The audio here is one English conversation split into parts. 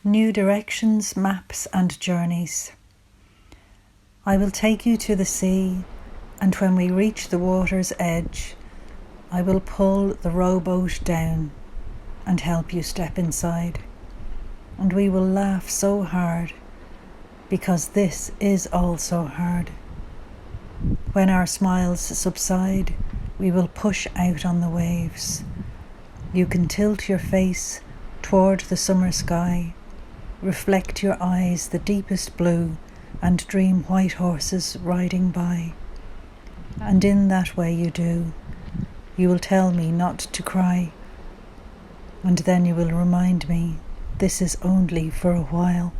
New directions, maps and journeys. I will take you to the sea, and when we reach the water's edge, I will pull the rowboat down and help you step inside. And we will laugh so hard, because this is all so hard. When our smiles subside, we will push out on the waves. You can tilt your face toward the summer sky, reflect your eyes the deepest blue, and dream white horses riding by. And in that way you do. You will tell me not to cry, and then you will remind me this is only for a while.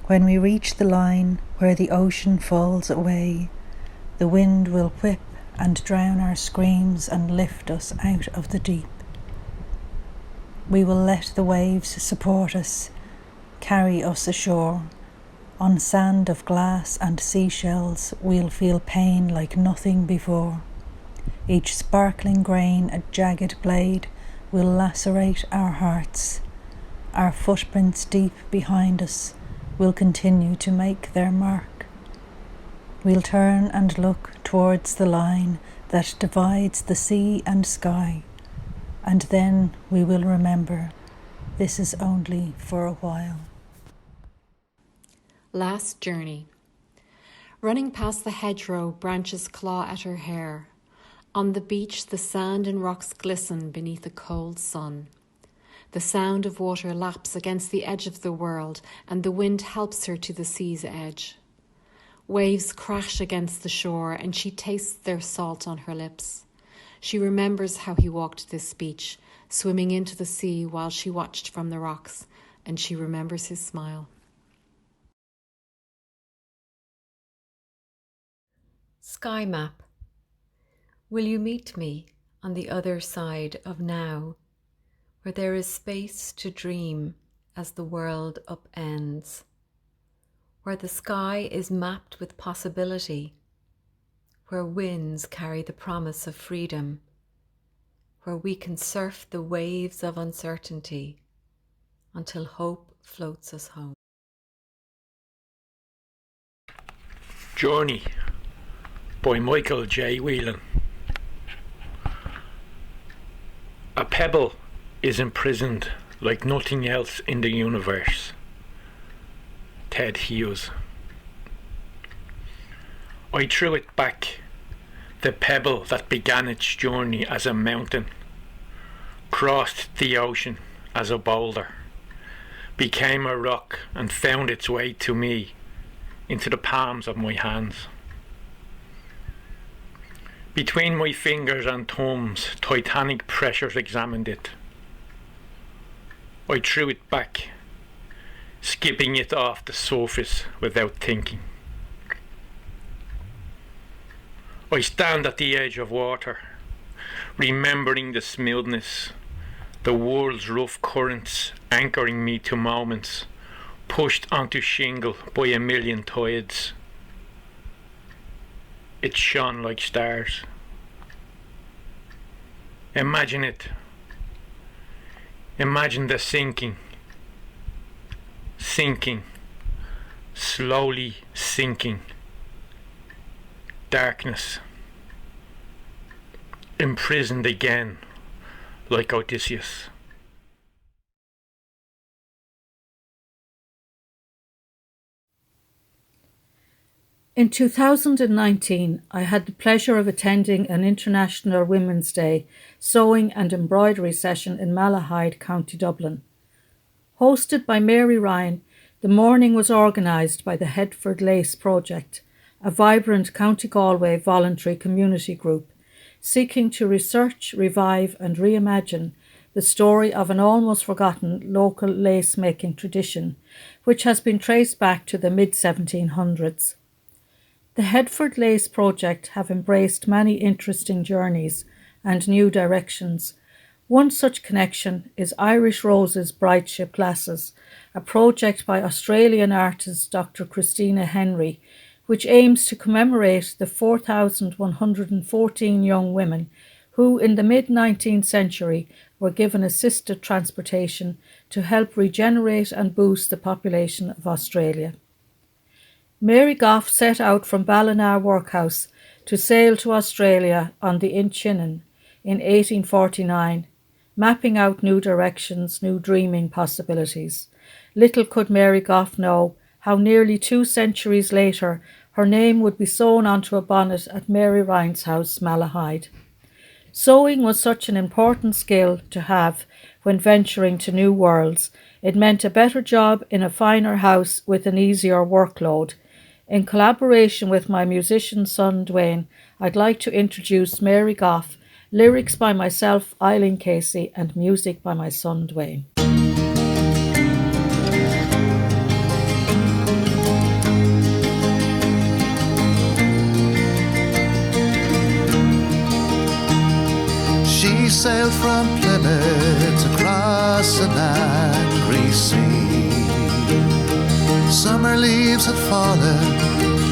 When we reach the line where the ocean falls away, the wind will whip and drown our screams and lift us out of the deep. We will let the waves support us, carry us ashore. On sand of glass and seashells we'll feel pain like nothing before. Each sparkling grain a jagged blade will lacerate our hearts. Our footprints deep behind us will continue to make their mark. We'll turn and look towards the line that divides the sea and sky, and then we will remember this is only for a while. Last journey. Running past the hedgerow, branches claw at her hair. On the beach, the sand and rocks glisten beneath a cold sun. The sound of water laps against the edge of the world, and the wind helps her to the sea's edge. Waves crash against the shore, and she tastes their salt on her lips. She remembers how he walked this beach, swimming into the sea while she watched from the rocks, and she remembers his smile. Sky map. Will you meet me on the other side of now, where there is space to dream as the world upends, where the sky is mapped with possibility, where winds carry the promise of freedom, where we can surf the waves of uncertainty until hope floats us home. Journey by Michael J. Whelan. A pebble is imprisoned like nothing else in the universe. Ted Hughes. I threw it back, the pebble that began its journey as a mountain, crossed the ocean as a boulder, became a rock and found its way to me, into the palms of my hands. Between my fingers and thumbs, titanic pressures examined it. I threw it back, skipping it off the surface without thinking. I stand at the edge of water, remembering the smoothness, the world's rough currents anchoring me to moments, pushed onto shingle by a million tides. It shone like stars. Imagine it. Imagine the sinking, slowly sinking. Darkness. Imprisoned again, like Odysseus. In 2019, I had the pleasure of attending an International Women's Day sewing and embroidery session in Malahide, County Dublin. Hosted by Mary Ryan, the morning was organised by the Headford Lace Project, a vibrant County Galway voluntary community group seeking to research, revive and reimagine the story of an almost forgotten local lace-making tradition, which has been traced back to the mid-1700s. The Headford Lace Project have embraced many interesting journeys and new directions. One such connection is Irish Rose's Brideship Glasses, a project by Australian artist Dr. Christina Henry, which aims to commemorate the 4,114 young women who, in the mid-19th century, were given assisted transportation to help regenerate and boost the population of Australia. Mary Goff set out from Ballina Workhouse to sail to Australia on the Inchinnan in 1849, mapping out new directions, new dreaming possibilities. Little could Mary Goff know how nearly 2 centuries later her name would be sewn onto a bonnet at Mary Ryan's house, Malahide. Sewing was such an important skill to have when venturing to new worlds. It meant a better job in a finer house with an easier workload. In collaboration with my musician son Dwayne, I'd like to introduce Mary Goff, lyrics by myself, Eileen Casey, and music by my son Dwayne. She sailed from Plymouth across an angry sea. Summer leaves had fallen,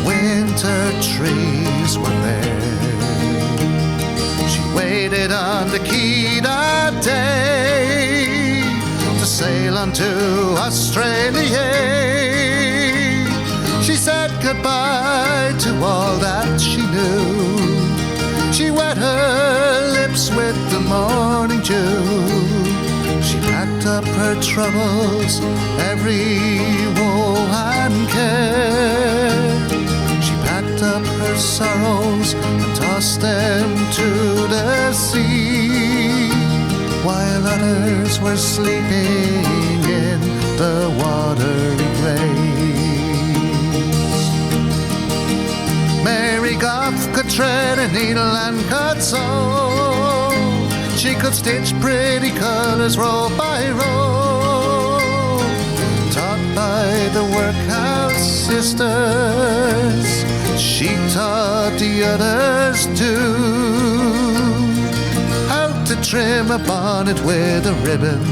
winter trees were bare. She waited on the quay that day to sail on to Australia. She said goodbye to all that she knew. She wet her lips with the morning dew. She packed up her troubles, every woe and care. She packed up her sorrows and tossed them to the sea, while others were sleeping in the watery graves. Mary Goff could tread a needle and could sew. She could stitch pretty colours row by row, taught by the workhouse sisters. She taught the others too how to trim a bonnet with a ribbon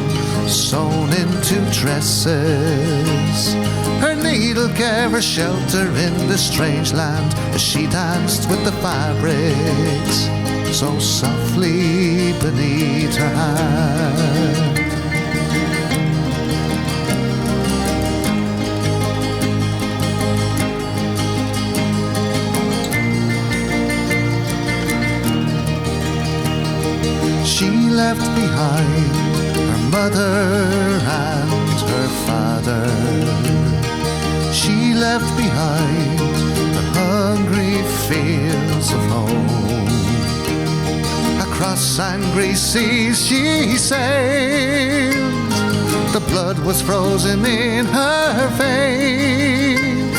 sewn into dresses. Her needle gave her shelter in the strange land as she danced with the fabrics so softly beneath her hand. She left behind her mother and her father. She left behind the hungry fields of home. Across angry seas she sailed. The blood was frozen in her veins.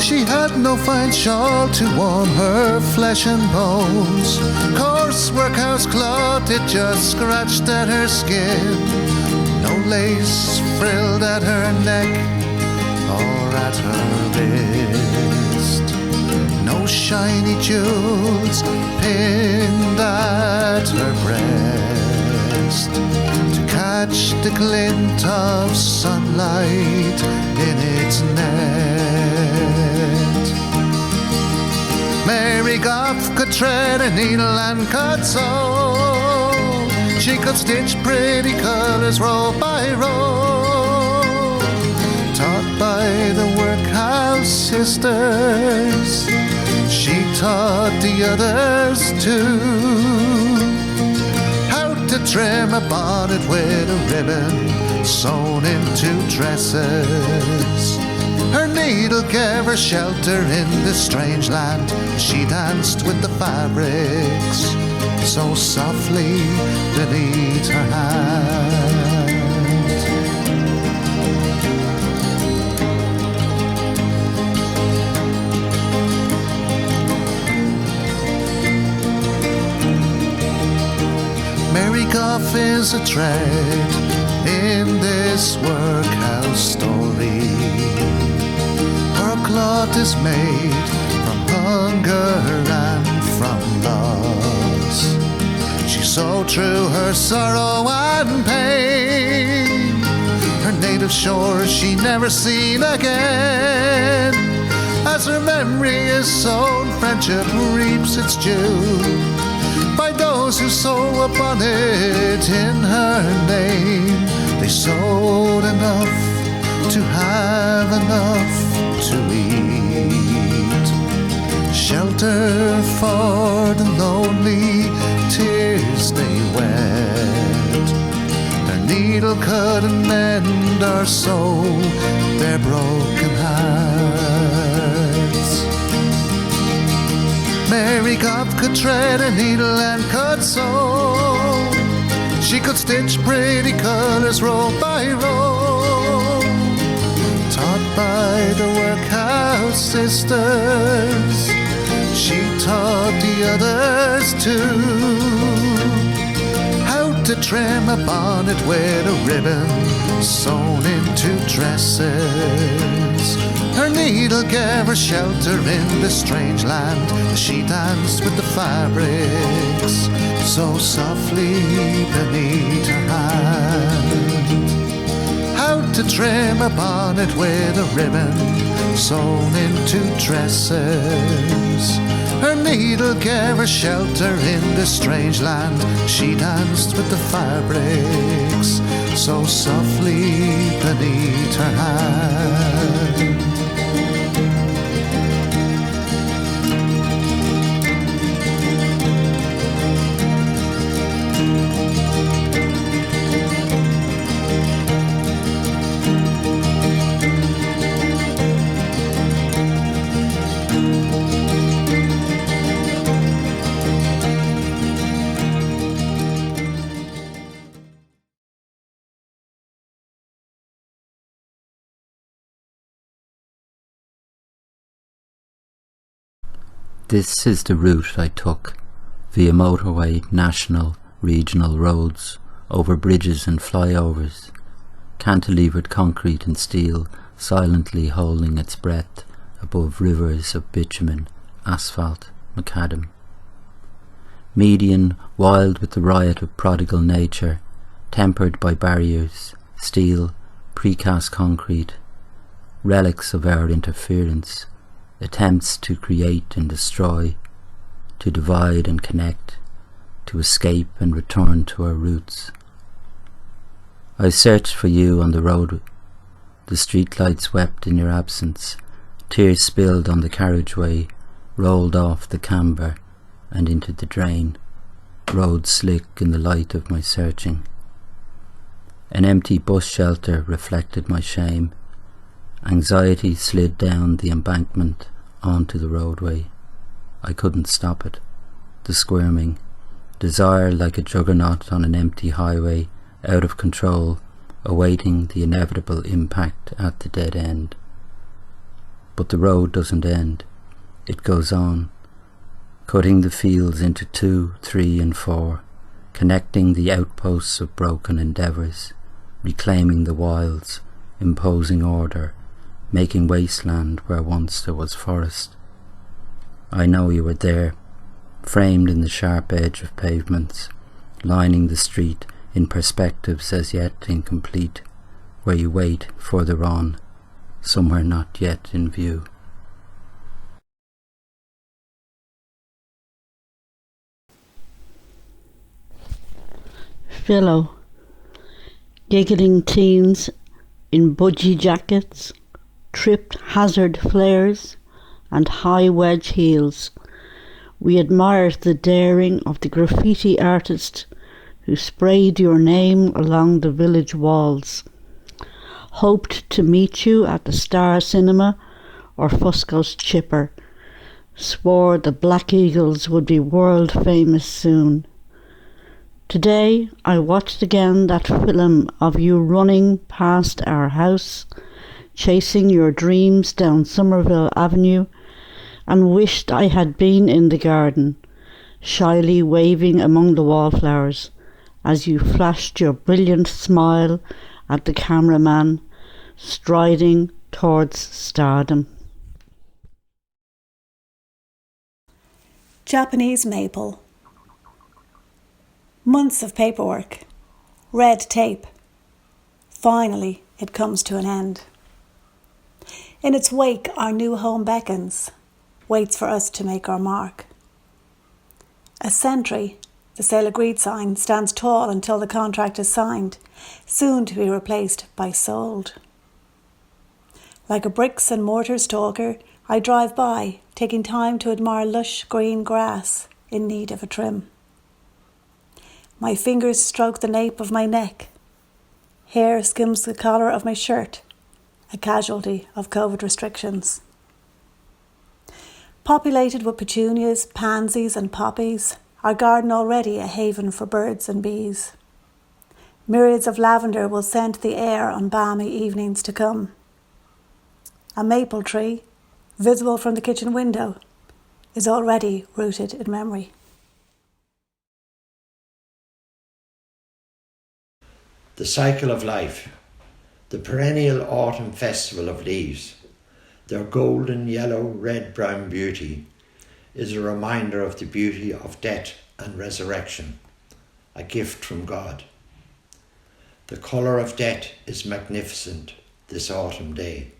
She had no fine shawl to warm her flesh and bones. Coarse workhouse cloth, it just scratched at her skin. No lace frilled at her neck or at her wrist. No shiny jewels pinned at her breast to catch the glint of sunlight in its net. Mary Goff could tread a needle and could sew. She could stitch pretty colours row by row, taught by the workhouse sisters. She taught the others too how to trim a bonnet with a ribbon sewn into dresses. Her needle gave her shelter in this strange land. She danced with the fabrics so softly beneath her hand. Mary Goff is a thread in this workhouse story. Her cloth is made from hunger and from loss. She sewed through her sorrow and pain. Her native shores she never seen again. As her memory is sown, friendship reaps its due by those those who sew a bonnet in her name. They sewed enough to have enough to eat. Shelter for the lonely, tears they wet. Their needle couldn't mend or sew their broken hearts. Mary Goff could tread a needle and could sew. She could stitch pretty colours row by row. Taught by the workhouse sisters, she taught the others too how to trim a bonnet with a ribbon sewn into dresses. Her needle gave her shelter in this strange land. She danced with the fabrics so softly beneath her hand. How to trim a bonnet with a ribbon sewn into dresses. Her needle gave her shelter in this strange land. She danced with the fabrics so softly beneath her hand. This is the route I took, via motorway, national, regional roads, over bridges and flyovers, cantilevered concrete and steel silently holding its breath above rivers of bitumen, asphalt, macadam. Median, wild with the riot of prodigal nature, tempered by barriers, steel, precast concrete, relics of our interference, attempts to create and destroy, to divide and connect, to escape and return to our roots. I searched for you on the road. The streetlights wept in your absence. Tears spilled on the carriageway, rolled off the camber and into the drain, road slick in the light of my searching. An empty bus shelter reflected my shame. Anxiety slid down the embankment onto the roadway. I couldn't stop it. The squirming, desire like a juggernaut on an empty highway, out of control, awaiting the inevitable impact at the dead end. But the road doesn't end. It goes on, cutting the fields into 2, 3 and 4, connecting the outposts of broken endeavours, reclaiming the wilds, imposing order, making wasteland where once there was forest. I know you were there, framed in the sharp edge of pavements, lining the street in perspectives as yet incomplete, where you wait further on, somewhere not yet in view. Philo, giggling teens in budgie jackets, tripped hazard flares and high wedge heels. We admired the daring of the graffiti artist who sprayed your name along the village walls. Hoped to meet you at the Star Cinema or Fusco's Chipper. Swore the Black Eagles would be world famous soon. Today I watched again that film of you running past our house, chasing your dreams down Somerville Avenue, and wished I had been in the garden, shyly waving among the wallflowers as you flashed your brilliant smile at the cameraman, striding towards stardom. Japanese maple. Months of paperwork, red tape. Finally, it comes to an end. In its wake, our new home beckons, waits for us to make our mark. A sentry, The sale agreed sign stands tall until the contract is signed, soon to be replaced by sold. Like a bricks and mortar stalker, I drive by, taking time to admire lush green grass in need of a trim. My fingers stroke the nape of my neck. Hair skims the collar of my shirt, a casualty of COVID restrictions. Populated with petunias, pansies and poppies, our garden already a haven for birds and bees. Myriads of lavender will scent the air on balmy evenings to come. A maple tree, visible from the kitchen window, is already rooted in memory. The cycle of life, the perennial autumn festival of leaves, their golden, yellow, red, brown beauty, is a reminder of the beauty of death and resurrection, a gift from God. The colour of death is magnificent this autumn day,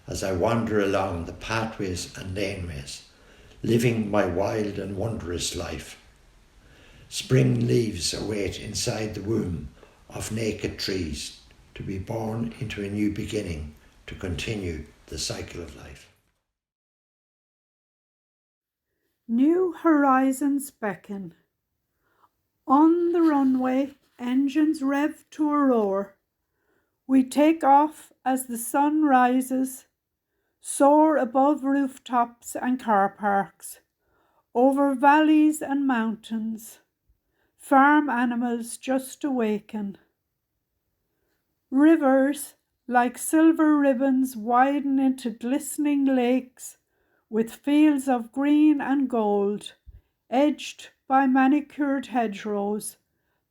as I wander along the pathways and laneways, living my wild and wondrous life. Spring leaves await inside the womb of naked trees, to be born into a new beginning, to continue the cycle of life. New horizons beckon. On the runway, engines rev to a roar. We take off as the sun rises, soar above rooftops and car parks, over valleys and mountains. Farm animals just awaken. Rivers, like silver ribbons, widen into glistening lakes with fields of green and gold, edged by manicured hedgerows,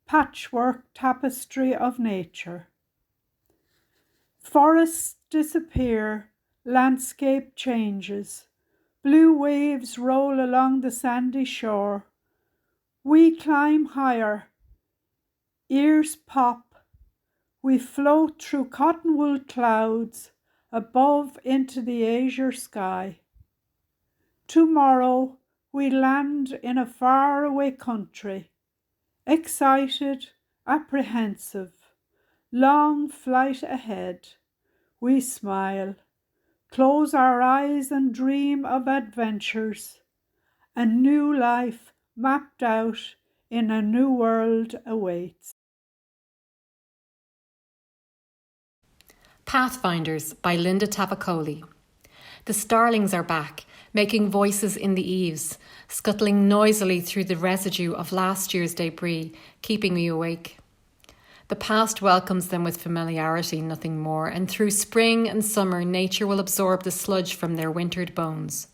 patchwork tapestry of nature. Forests disappear, landscape changes, blue waves roll along the sandy shore. We climb higher, ears pop, we float through cottonwool clouds, above into the azure sky. Tomorrow we land in a faraway country, excited, apprehensive, long flight ahead. We smile, close our eyes and dream of adventures, a new life mapped out in a new world awaits. Pathfinders by Lynda Tavakoli. The starlings are back, making voices in the eaves, scuttling noisily through the residue of last year's debris, keeping me awake. The past welcomes them with familiarity, nothing more, and through spring and summer nature will absorb the sludge from their wintered bones.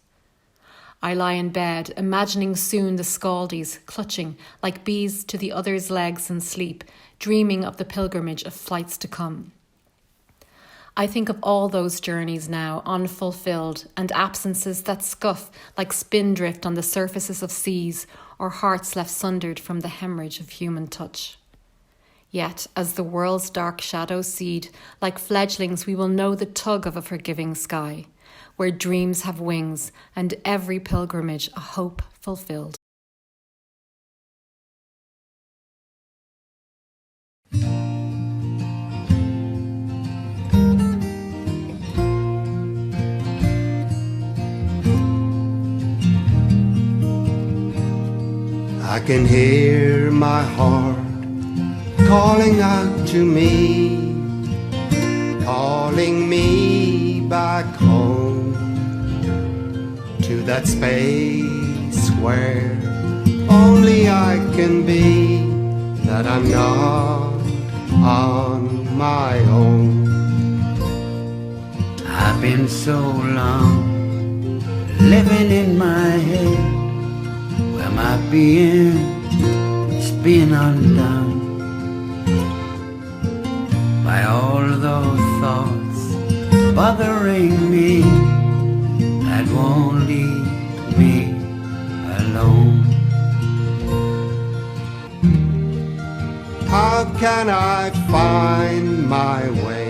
I lie in bed, imagining soon the scaldies, clutching like bees to the other's legs in sleep, dreaming of the pilgrimage of flights to come. I think of all those journeys now, unfulfilled, and absences that scuff like spindrift on the surfaces of seas, or hearts left sundered from the hemorrhage of human touch. Yet, as the world's dark shadows seed, like fledglings we will know the tug of a forgiving sky, where dreams have wings, and every pilgrimage a hope fulfilled. I can hear my heart calling out to me, calling me back home, to that space where only I can be, that I'm not on my own. I've been so long living in my head, where my being is being undone by all those thoughts bothering me that won't leave me alone. How can I find my way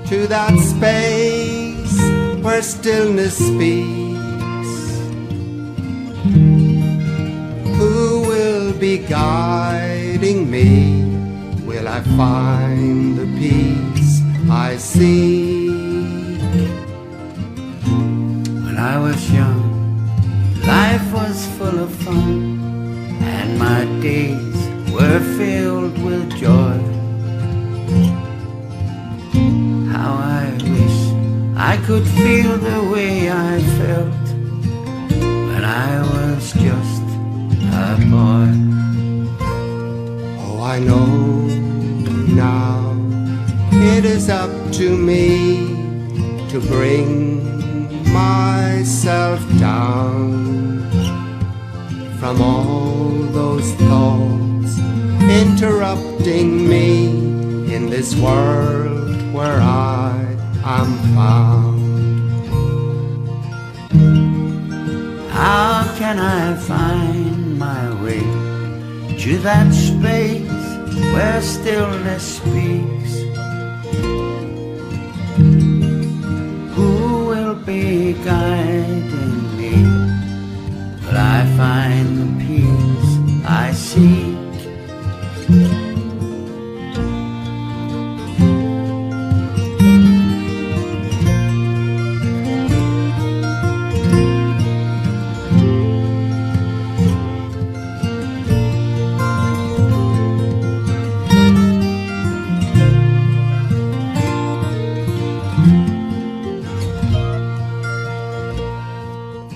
to that space where stillness speaks? Who will be guiding me? Will I find the peace I seek? When I was young, life was full of fun, and my days were filled with joy. How I wish I could feel the way I felt when I was just a boy. Oh, I know now it is up to me to bring myself down from all those thoughts interrupting me in this world where I am found. How can I find my way to that space where stillness speaks? Who will be guiding me? Will I find the peace I seek?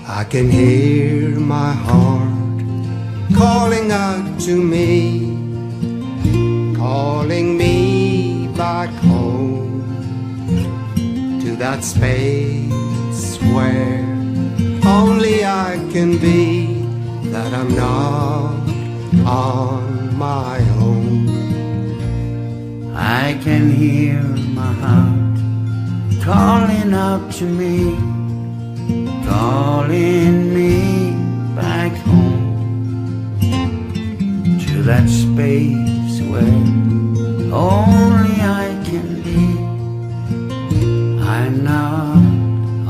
I can hear my heart calling out to me, calling me back home to that space where only I can be, that I'm not on my own. I can hear my heart calling out to me, calling me back home to that space where only I can be. I'm not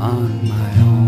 on my own.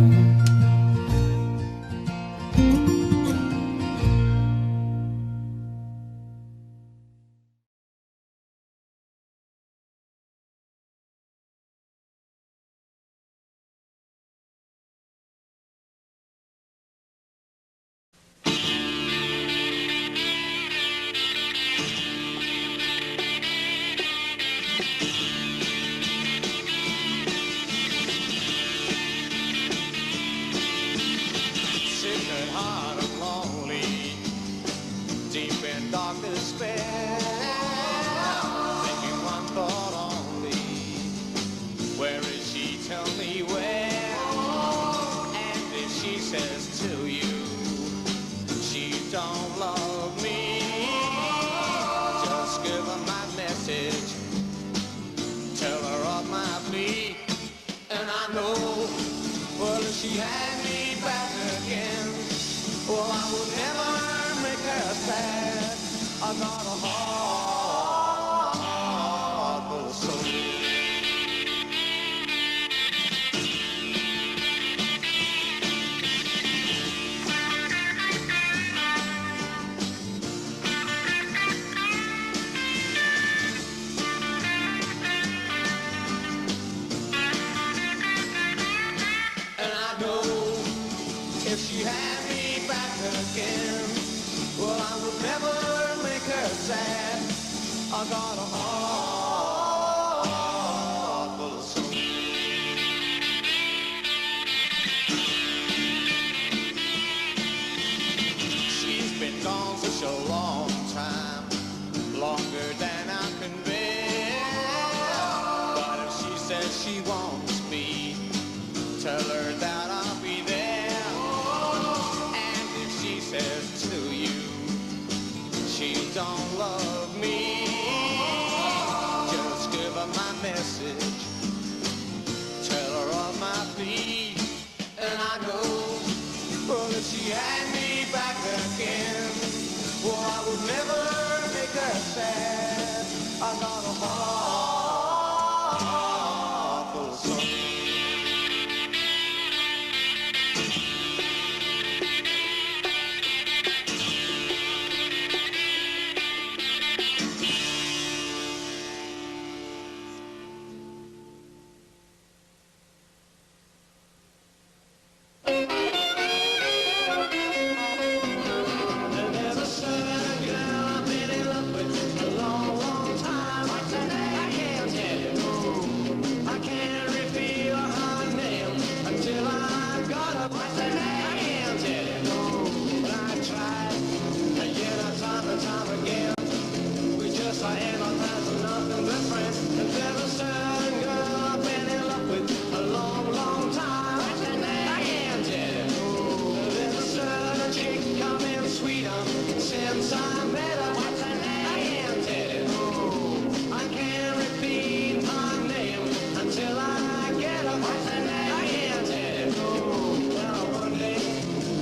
Once I met her, what's her name? I can't tell you. I can't repeat her name until I get her. What's her name? I can't tell you. Well, one day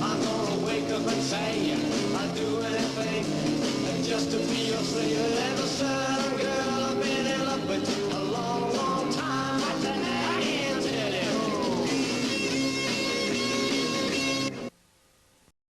I'm gonna wake up and say I'll do anything just to be your slave.